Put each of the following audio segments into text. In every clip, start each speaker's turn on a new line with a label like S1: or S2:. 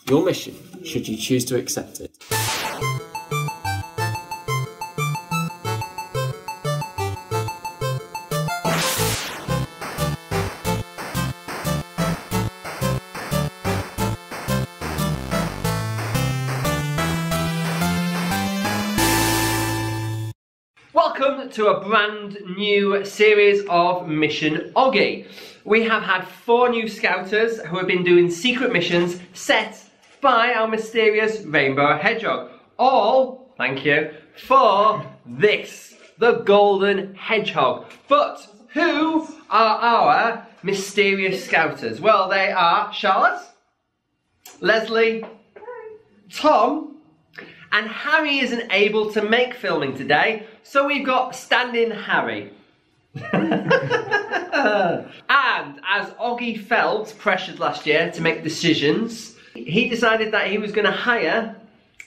S1: your mission, should you choose to accept it.
S2: Welcome to a brand new series of Mission Oggy. We have had 4 new Scouters who have been doing secret missions set by our mysterious rainbow hedgehog. All, thank you, for this, the golden hedgehog. But who are our mysterious Scouters? Well, they are Charlotte, Lesley, Tom, and Harry isn't able to make filming today, so we've got stand-in Harry. And as Oggy felt pressured last year to make decisions, he decided that he was going to hire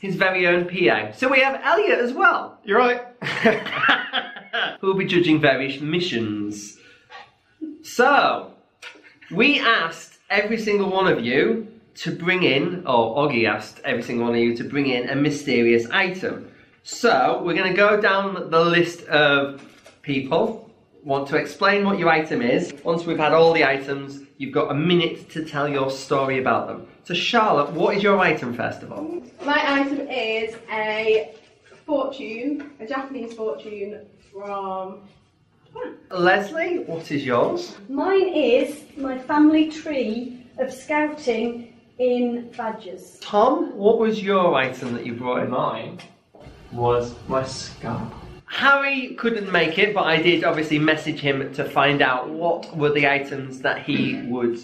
S2: his very own PA. So we have Elliot as well.
S3: You're right.
S2: Who will be judging various missions. So, we asked every single one of you to bring in, or Oggy asked every single one of you to bring in a mysterious item. So, we're going to go down the list of people, want to explain what your item is. Once we've had all the items, you've got a minute to tell your story about them. So Charlotte, what is your item first of all?
S4: My item is a fortune, a Japanese fortune from Japan.
S2: Lesley, what is yours?
S5: Mine is my family tree of scouting in badges.
S2: Tom, what was your item that you brought in?
S3: Mine was my scarf.
S2: Harry couldn't make it, but I did obviously message him to find out what were the items that he would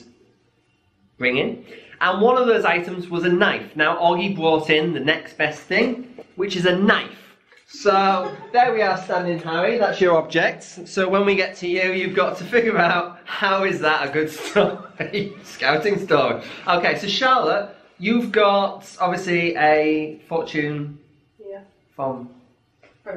S2: bring in. And one of those items was a knife. Now Oggy brought in the next best thing, which is a knife. So there we are standing, Harry, that's your object. So when we get to you, you've got to figure out how is that a good story, scouting story. Okay, so Charlotte, you've got obviously a fortune from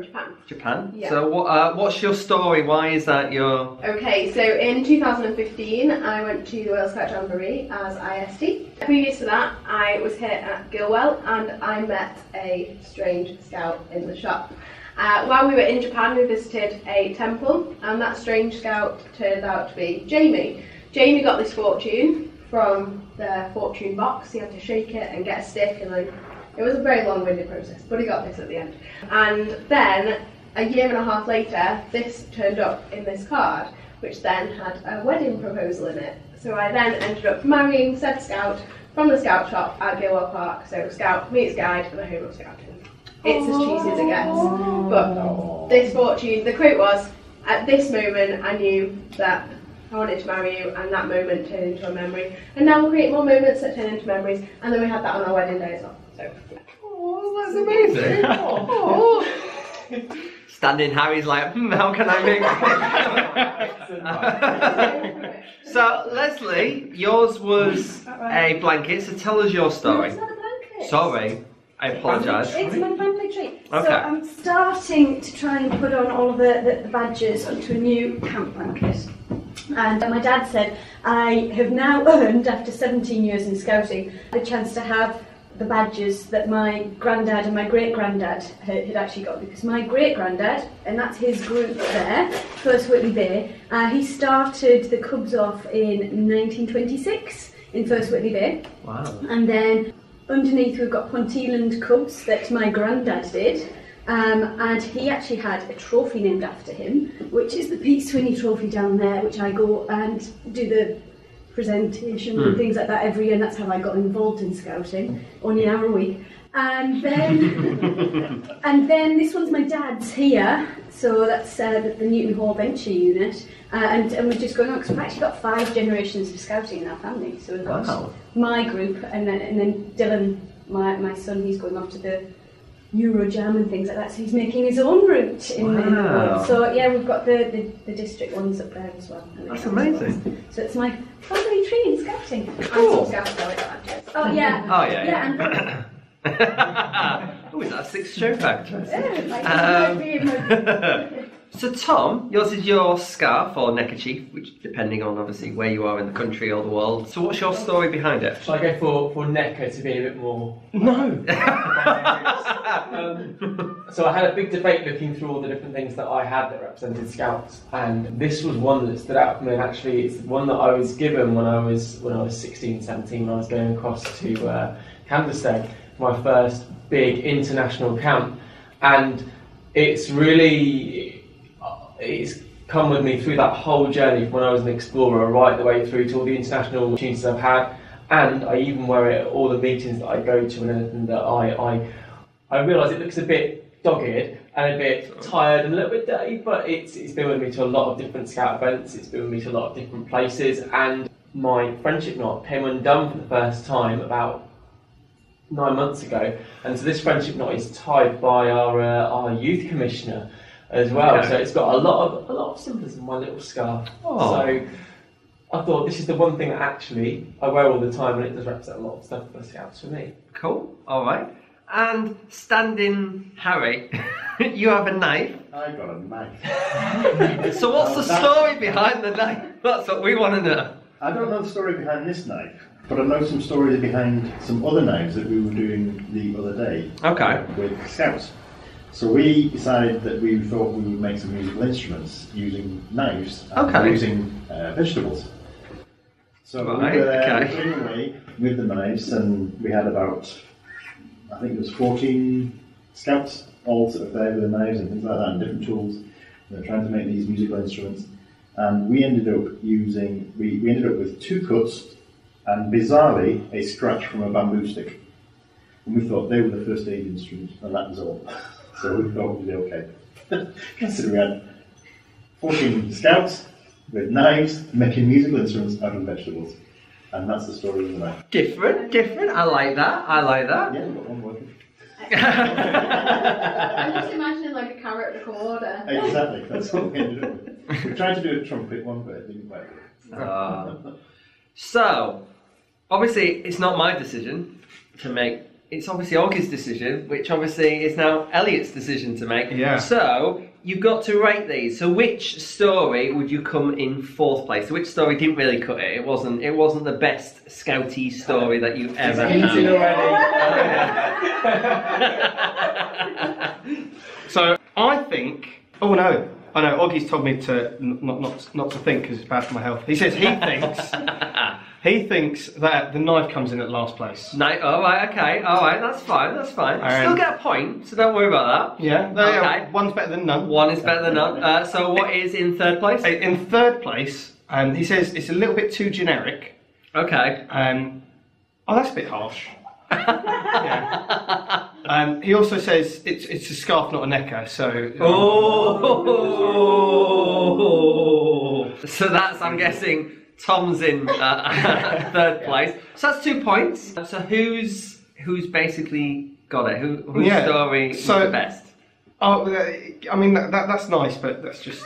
S4: Japan.
S2: Japan.
S4: Yeah.
S2: So what's your story? Why is that your...
S4: Okay, so in 2015 I went to the Royal Scout Jamboree as IST. Previous to that I was here at Gilwell and I met a strange scout in the shop. While we were in Japan we visited a temple and that strange scout turned out to be Jamie. Jamie got this fortune from the fortune box. He had to shake it and get a stick and then... It was a very long-winded process, but he got this at the end. And then, a year and a half later, this turned up in this card, which then had a wedding proposal in it. So I then ended up marrying said scout from the scout shop at Gilwell Park. So scout meets guide and a home of scouting. It's as cheesy as it gets. But this fortune, the quote was, at this moment I knew that I wanted to marry you, and that moment turned into a memory. And now we'll create more moments that turn into memories, and then we had that on our wedding day as well. So, yeah.
S2: Oh, that's amazing. Oh. Standing Harry's like, how can I make So, Lesley, yours was a blanket, so tell us your story.
S5: No, it's not a blanket.
S2: Sorry, I apologise.
S5: It's my family tree.
S2: Okay.
S5: So I'm starting to try and put on all of the badges onto a new camp blanket. And my dad said, I have now earned, after 17 years in scouting, the chance to have the badges that my granddad and my great-granddad had actually got, because my great-granddad, and that's his group there, First Whitley Bay, he started the Cubs off in 1926 in First Whitley Bay. Wow. And then underneath we've got Ponteland Cubs that my granddad did. And he actually had a trophy named after him, which is the Pete Swinney trophy down there, which I go and do the presentation and things like that every year, and that's how I got involved in scouting, only an hour a week. And then, and then this one's my dad's here, so that's the Newton Hall Venture unit, and we're just going on, because we've actually got 5 generations of scouting in our family, so we've got my group, and then Dylan, my son, he's going off to the Eurojam and things like that, so he's making his own route in the world. So yeah, we've got the district ones up there as well.
S2: That's amazing.
S5: Well. So it's my family tree in scouting.
S2: Cool.
S5: Oh yeah.
S2: Oh yeah. Oh, is that a 6 show factor? So Tom, yours is your scarf or neckerchief, which depending on obviously where you are in the country or the world. So what's your story behind it?
S3: Shall I go for necker to be a bit more...
S2: No!
S3: So I had a big debate looking through all the different things that I had that represented Scouts, and this was one that stood out for me, and actually it's one that I was given when I was 16, 17, when I was going across to Candlestead, my first big international camp, and it's come with me through that whole journey from when I was an explorer right the way through to all the international opportunities I've had, and I even wear it at all the meetings that I go to and anything that I realise it looks a bit dogged and a bit tired and a little bit dirty, but it's been with me to a lot of different Scout events, it's been with me to a lot of different places, and my friendship knot came undone for the first time about 9 months ago, and so this friendship knot is tied by our youth commissioner as well. Okay. So it's got a lot of symbolism in my little scarf. Oh. So I thought this is the one thing that actually I wear all the time, and it does represent a lot of stuff for Scouts for me.
S2: Cool. All right. And standing Harry, you have a knife.
S6: I got a knife.
S2: So what's the story behind the knife? That's what we want to know.
S6: I don't know the story behind this knife, but I know some stories behind some other knives that we were doing the other day.
S2: Okay.
S6: With Scouts. So we decided that we thought we would make some musical instruments using knives and using vegetables. So we were there playing away with the knives, and we had about, I think it was 14 Scouts all sort of there with the knives and things like that and different tools. We were trying to make these musical instruments, and we ended up using, we ended up with 2 cuts and bizarrely a scratch from a bamboo stick. And we thought they were the first aid instruments, and that was all. So we thought we'd be okay. Considering we had 14 Scouts with knives making musical instruments out of vegetables. And that's the story of the knife.
S2: Different. I like that.
S6: Yeah, we've got one working.
S4: I'm just imagining like a carrot recorder.
S6: Exactly, that's what we ended up with. We tried to do a trumpet one, but it didn't work.
S2: So, obviously, it's not my decision to make. It's obviously Oggy's decision, which obviously is now Elliot's decision to make.
S7: Yeah.
S2: So, you've got to rate these. So, which story would you come in 4th place? So which story didn't really cut it? It wasn't the best Scouty story that you've ever had.
S7: So, I think. Oh no. I know, Oggy's told me to not to think because it's bad for my health. He says he thinks that the knife comes in at last place.
S2: All right, okay, all right, that's fine. Still get a point, so don't worry about that.
S7: Yeah, okay. One's better than none.
S2: One is better than none. So what is in 3rd place?
S7: In 3rd place, he says it's a little bit too generic.
S2: Okay.
S7: Oh, that's a bit harsh. Yeah. He also says it's a scarf, not a necker. So.
S2: Oh. So that's, I'm guessing, Tom's in 3rd place. So that's 2 points. So who's basically got it? Whose story is the best?
S7: Oh, I mean that's nice, but that's just.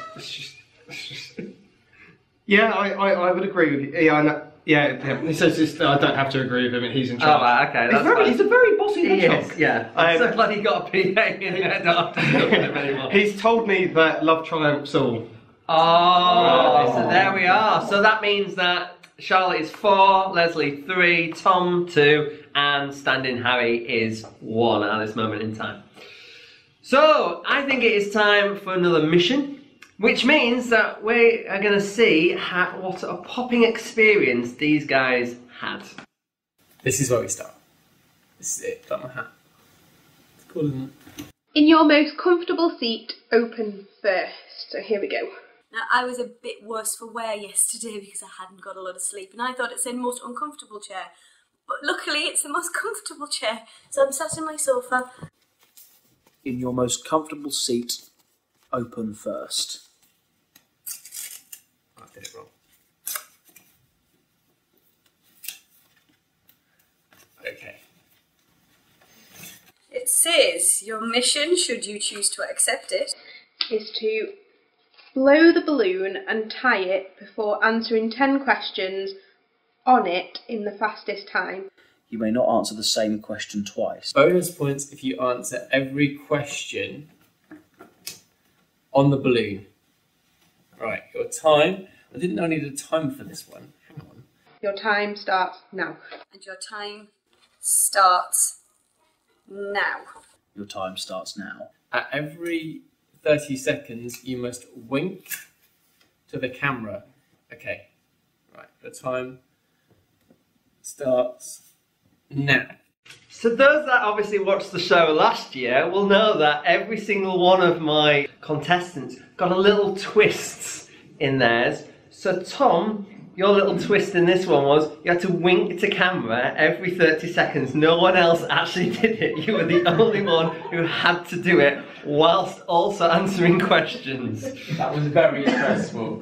S7: Yeah, I would agree with you. Yeah, I know. Yeah, he says I don't have to agree with him. He's in charge.
S2: Oh, right, okay.
S7: He's a very bossy hedgehog.
S2: Yes, yeah. I'm so glad he got a PA in there. I don't have to look at him anymore.
S7: He's told me that love triumphs all.
S2: Oh, so there we are. So that means that Charlotte is 4, Lesley 3, Tom 2, and standing Harry is 1 at this moment in time. So I think it is time for another mission, which means that we are going to see what a popping experience these guys had.
S1: This is where we start. This is it. Got my hat. It's cool, isn't it?
S4: In your most comfortable seat, open first. So here we go.
S5: Now, I was a bit worse for wear yesterday because I hadn't got a lot of sleep, and I thought it said most uncomfortable chair. But luckily, it's the most comfortable chair, so I'm sat in my sofa.
S8: In your most comfortable seat, open first.
S1: I did it wrong. Okay.
S5: It says your mission, should you choose to accept it,
S4: Is to blow the balloon and tie it before answering 10 questions on it in the fastest time.
S8: You may not answer the same question twice.
S1: Bonus points if you answer every question on the balloon. Right, your time. I didn't know I needed a time for this one. Hang on.
S4: Your time starts now.
S5: And your time starts now.
S8: Your time starts now.
S1: At every 30 seconds, you must wink to the camera. Okay. Right, your time starts now.
S2: So those that obviously watched the show last year will know that every single one of my contestants got a little twist in theirs. So Tom, your little twist in this one was you had to wink to camera every 30 seconds. No one else actually did it. You were the only one who had to do it whilst also answering questions.
S3: That was very stressful.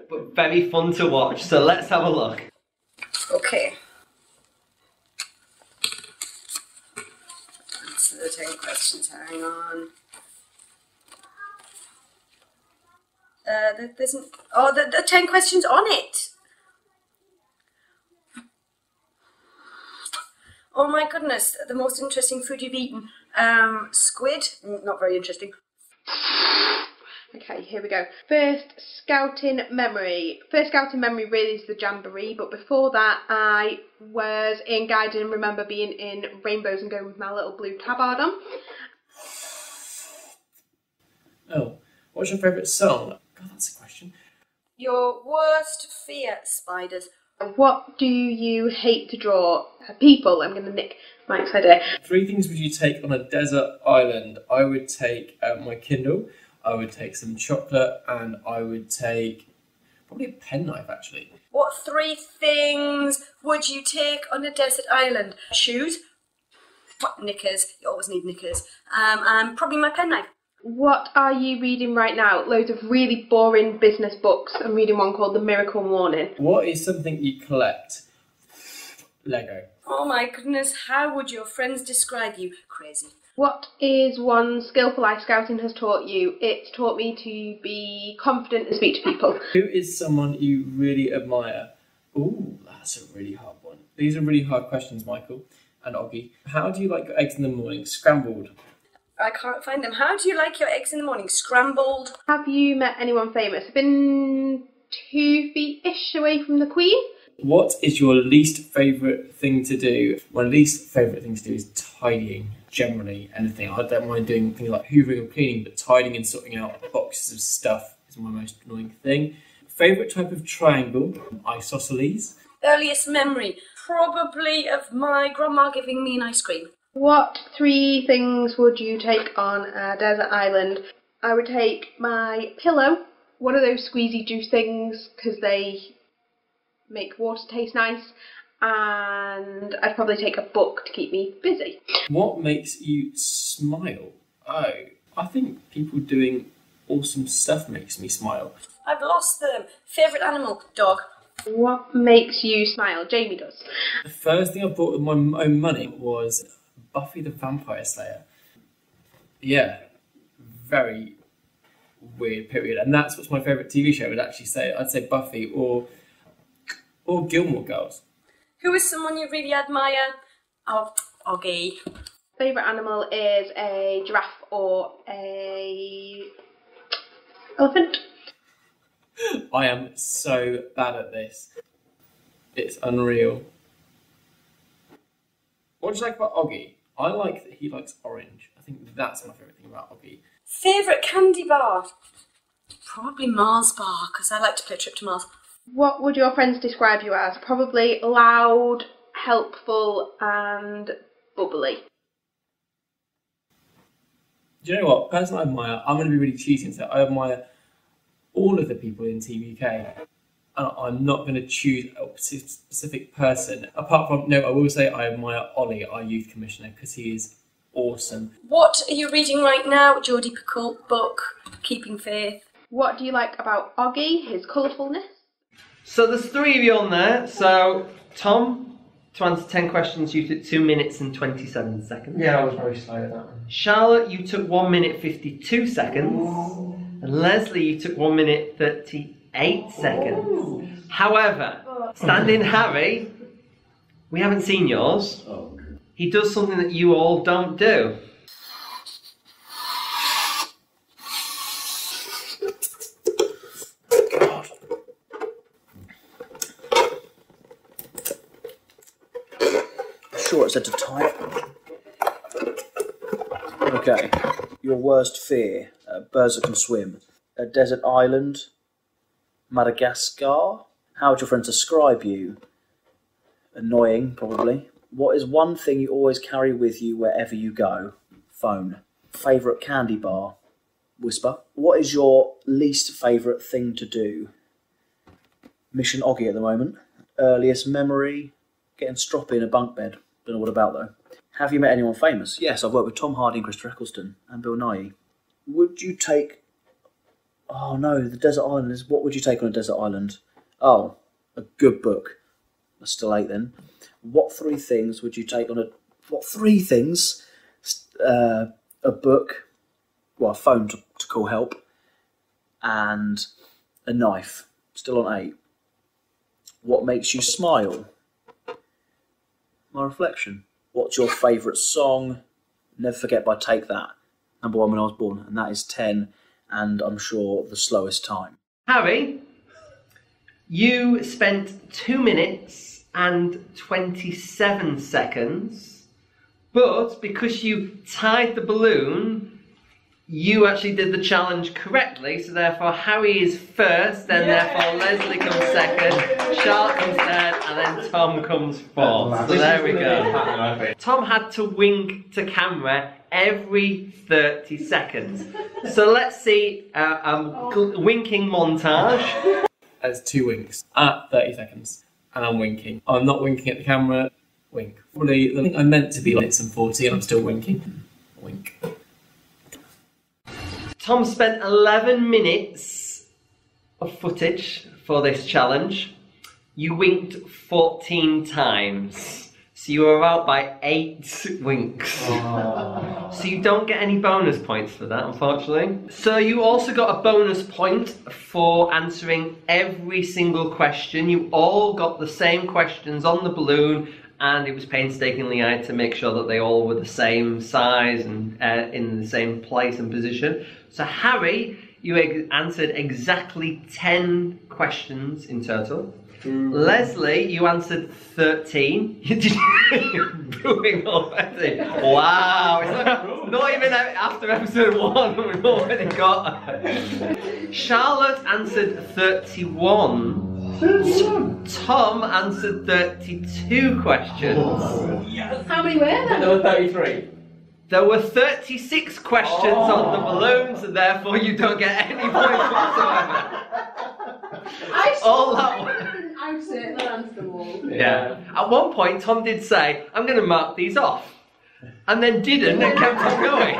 S2: But very fun to watch. So let's have a look.
S5: Okay. Answer the 10 questions. Hang on. There's an, oh, there are 10 questions on it. Oh my goodness, the most interesting food you've eaten. Squid, not very interesting.
S4: Okay, here we go. First scouting memory. First scouting memory really is the jamboree, but before that I was in guiding and remember being in rainbows and going with my little blue tabard on.
S1: Oh, what's your favourite song? God, that's a question.
S5: Your worst fear, spiders.
S4: What do you hate to draw? People. I'm going to nick Mike's idea.
S1: 3 things would you take on a desert island? I would take my Kindle, I would take some chocolate, and I would take probably a penknife actually.
S5: What 3 things would you take on a desert island? Shoes, knickers, you always need knickers, and probably my penknife.
S4: What are you reading right now? Loads of really boring business books. I'm reading one called The Miracle Morning.
S1: What is something you collect? Lego.
S5: Oh my goodness, how would your friends describe you? Crazy.
S4: What is one skillful life scouting has taught you? It's taught me to be confident and speak to people.
S1: Who is someone you really admire? Ooh, that's a really hard one. These are really hard questions, Michael and Oggy. How do you like your eggs in the morning? Scrambled.
S5: I can't find them. How do you like your eggs in the morning? Scrambled?
S4: Have you met anyone famous? I've been 2 feet-ish away from the Queen.
S1: What is your least favourite thing to do? My least favourite thing to do is tidying, generally, anything. I don't mind doing things like hoovering and cleaning, but tidying and sorting out boxes of stuff is my most annoying thing. Favourite type of triangle? Isosceles.
S5: Earliest memory? Probably of my grandma giving me an ice cream.
S4: What 3 things would you take on a desert island? I would take my pillow, one of those squeezy juice things, because they make water taste nice, and I'd probably take a book to keep me busy.
S1: What makes you smile? Oh, I think people doing awesome stuff makes me smile.
S5: I've lost them. Favourite animal? Dog.
S4: What makes you smile? Jamie does.
S1: The first thing I bought with my own money was Buffy the Vampire Slayer. Yeah, very weird period. And that's what's my favourite TV show would actually say. I'd say Buffy or Gilmore Girls.
S5: Who is someone you really admire? Oh, Oggy.
S4: Favourite animal is a giraffe or a elephant.
S1: I am so bad at this. It's unreal. What do you like about Oggy? I like that he likes orange. I think that's my favourite thing about Oggy.
S5: Favourite candy bar? Probably Mars bar, because I like to play Trip to Mars.
S4: What would your friends describe you as? Probably loud, helpful and bubbly.
S1: Do you know what? Person I admire, I'm going to be really cheesy and say I admire all of the people in Team UK. And I'm not going to choose a specific person. Apart from, no, I will say I admire Ollie, our youth commissioner, because he is awesome.
S5: What are you reading right now? Geordie Pickle book, Keeping Faith.
S4: What do you like about Oggy? His colourfulness?
S2: So there's 3 of you on there. So Tom, to answer 10 questions, you took 2 minutes and 27 seconds.
S3: Yeah, I was very slow at that one.
S2: Charlotte, you took 1 minute 52 seconds. And Lesley, you took 1 minute 38 seconds. However, stand-in Harry, we haven't seen yours. He does something that you all don't do.
S8: sure it said to type. Okay. Your worst fear. Birds that can swim. A desert island. Madagascar. How would your friends describe you? Annoying, probably. What is one thing you always carry with you wherever you go? Phone. Favourite candy bar? Whisper. What is your least favourite thing to do? Mission Oggy at the moment. Earliest memory? Getting stroppy in a bunk bed. Don't know what about though. Have you met anyone famous? Yes, I've worked with Tom Hardy and Christopher Eccleston and Bill Nighy. Would you take... Oh no, the desert island is... What would you take on a desert island? Oh, a good book. That's still 8 then. What 3 things would you take on a... What 3 things? A book, well, a phone to call help, and a knife. Still on 8. What makes you smile? My reflection. What's your favourite song? Never Forget by Take That. Number 1 when I was born, and that is 10, and I'm sure the slowest time.
S2: Harry, you spent 2 minutes and 27 seconds, but because you tied the balloon, you actually did the challenge correctly, so therefore Harry is first, then therefore Lesley comes second, Charlotte comes third, and then Tom comes fourth. So there we go. Tom had to wink to camera every 30 seconds. So let's see winking montage.
S1: There's 2 winks at 30 seconds, and I'm winking. I'm not winking at the camera. Wink. Probably, I think I'm meant to be minutes and 40, and I'm still winking. Wink.
S2: Tom spent 11 minutes of footage for this challenge. You winked 14 times. So you were out by 8 winks. Oh. So you don't get any bonus points for that, unfortunately. So you also got a bonus point for answering every single question. You all got the same questions on the balloon, and it was painstakingly eyed to make sure that they all were the same size and in the same place and position. So Harry, you answered exactly 10 questions in total. Lesley, you answered 13. You're booing already. Wow, it's not even after episode 1 we've already got. Charlotte answered 31. Tom answered 32 questions.
S4: Oh, yes. How many were there?
S3: There were 33.
S2: There were 36 questions on the balloons, and therefore you don't get any points whatsoever.
S4: I certainly answered them all.
S2: Yeah. At one point, Tom did say, I'm going to mark these off. And then didn't, and kept on going.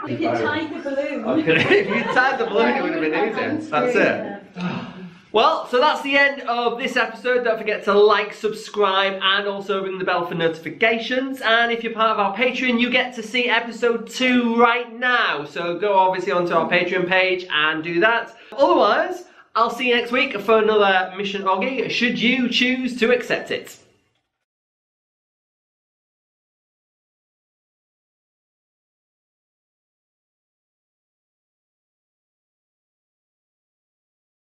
S5: If you tied the balloon.
S2: If you tied the balloon, it would have been easier. That's it. Well, so that's the end of this episode. Don't forget to like, subscribe, and also ring the bell for notifications. And if you're part of our Patreon, you get to see episode 2 right now. So go obviously onto our Patreon page and do that. Otherwise, I'll see you next week for another Mission Oggy, should you choose to accept it.